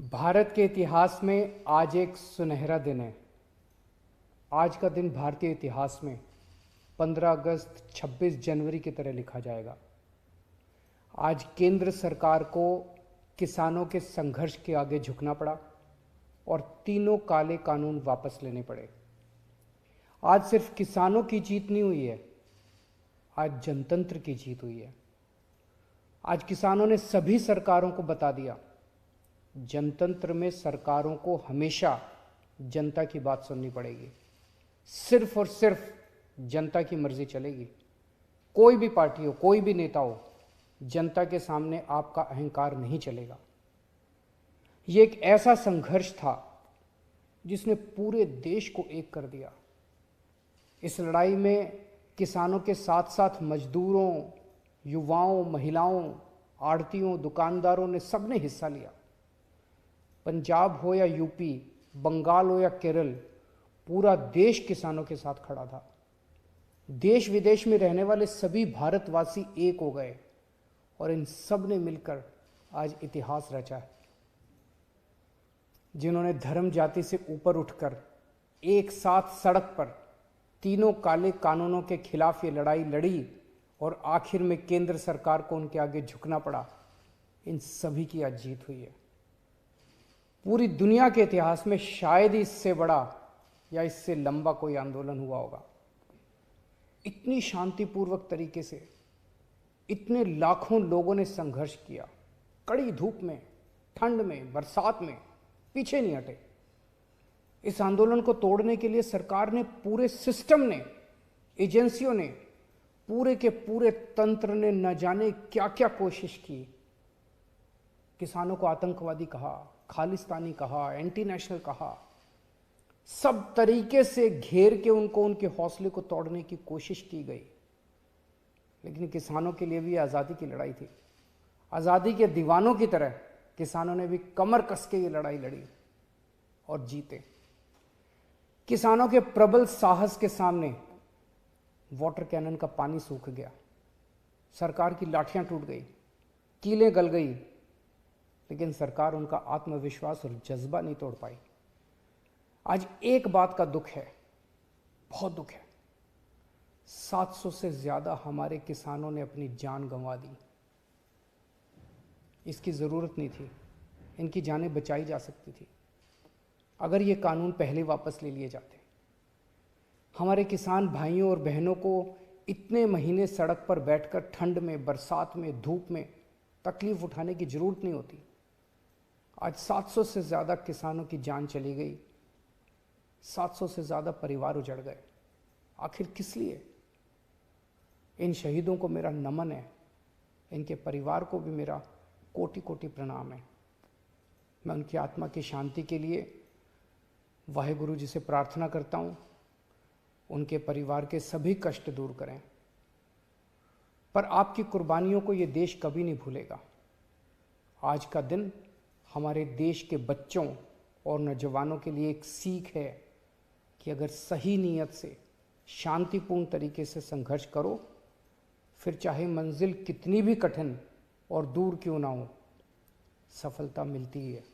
भारत के इतिहास में आज एक सुनहरा दिन है। आज का दिन भारतीय इतिहास में 15 अगस्त 26 जनवरी की तरह लिखा जाएगा। आज केंद्र सरकार को किसानों के संघर्ष के आगे झुकना पड़ा और तीनों काले कानून वापस लेने पड़े। आज सिर्फ किसानों की जीत नहीं हुई है, आज जनतंत्र की जीत हुई है। आज किसानों ने सभी सरकारों को बता दिया, जनतंत्र में सरकारों को हमेशा जनता की बात सुननी पड़ेगी। सिर्फ और सिर्फ जनता की मर्जी चलेगी। कोई भी पार्टी हो, कोई भी नेता हो, जनता के सामने आपका अहंकार नहीं चलेगा। ये एक ऐसा संघर्ष था जिसने पूरे देश को एक कर दिया। इस लड़ाई में किसानों के साथ साथ मजदूरों, युवाओं, महिलाओं, आड़तियों, दुकानदारों ने सबने हिस्सा लिया। पंजाब हो या यूपी, बंगाल हो या केरल, पूरा देश किसानों के साथ खड़ा था। देश विदेश में रहने वाले सभी भारतवासी एक हो गए और इन सब ने मिलकर आज इतिहास रचा है। जिन्होंने धर्म जाति से ऊपर उठकर एक साथ सड़क पर तीनों काले कानूनों के खिलाफ ये लड़ाई लड़ी और आखिर में केंद्र सरकार को उनके आगे झुकना पड़ा, इन सभी की आज जीत हुई है। पूरी दुनिया के इतिहास में शायद ही इससे बड़ा या इससे लंबा कोई आंदोलन हुआ होगा। इतनी शांतिपूर्वक तरीके से इतने लाखों लोगों ने संघर्ष किया, कड़ी धूप में, ठंड में, बरसात में, पीछे नहीं हटे। इस आंदोलन को तोड़ने के लिए सरकार ने, पूरे सिस्टम ने, एजेंसियों ने, पूरे के पूरे तंत्र ने न जाने क्या क्या कोशिश की। किसानों को आतंकवादी कहा, खालिस्तानी कहा, एंटी नेशनल कहा, सब तरीके से घेर के उनको, उनके हौसले को तोड़ने की कोशिश की गई। लेकिन किसानों के लिए भी आज़ादी की लड़ाई थी। आज़ादी के दीवानों की तरह किसानों ने भी कमर कस के ये लड़ाई लड़ी और जीते। किसानों के प्रबल साहस के सामने वाटर कैनन का पानी सूख गया, सरकार की लाठियां टूट गई, कीलें गल गई, लेकिन सरकार उनका आत्मविश्वास और जज्बा नहीं तोड़ पाई। आज एक बात का दुख है, बहुत दुख है, 700 से ज्यादा हमारे किसानों ने अपनी जान गंवा दी। इसकी जरूरत नहीं थी, इनकी जानें बचाई जा सकती थी अगर ये कानून पहले वापस ले लिए जाते। हमारे किसान भाइयों और बहनों को इतने महीने सड़क पर बैठकर ठंड में, बरसात में, धूप में तकलीफ उठाने की जरूरत नहीं होती। आज 700 से ज़्यादा किसानों की जान चली गई, 700 से ज़्यादा परिवार उजड़ गए। आखिर किस लिए? इन शहीदों को मेरा नमन है, इनके परिवार को भी मेरा कोटि कोटि प्रणाम है। मैं उनकी आत्मा की शांति के लिए वाहेगुरु जी से प्रार्थना करता हूँ, उनके परिवार के सभी कष्ट दूर करें। पर आपकी कुर्बानियों को ये देश कभी नहीं भूलेगा। आज का दिन हमारे देश के बच्चों और नौजवानों के लिए एक सीख है कि अगर सही नीयत से, शांतिपूर्ण तरीके से संघर्ष करो, फिर चाहे मंजिल कितनी भी कठिन और दूर क्यों ना हो, सफलता मिलती ही है।